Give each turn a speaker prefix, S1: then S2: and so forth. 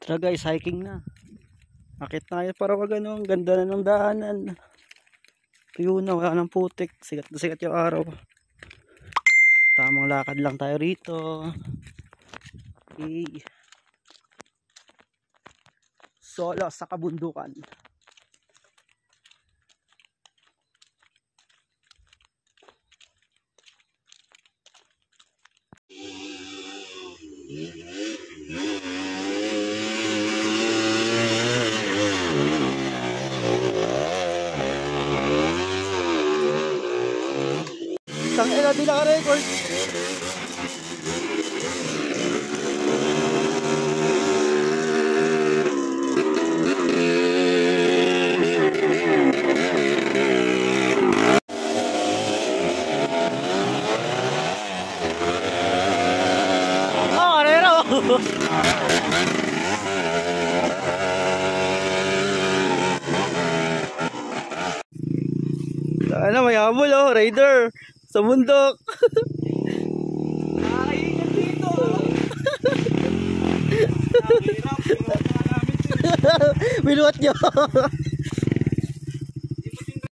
S1: Tara guys, hiking na. Akit na kayo para wag ano, ang ganda na ng daanan. Tuyo na, wala ng putik. Sikat na sikat yung araw. Tamang lakad lang tayo rito. Okay. Solo sa kabundukan. Tangina, di naka-record. Ano, may habol oh, raider sa bundok.
S2: Nakakaingat dito.
S1: Binuhat nyo.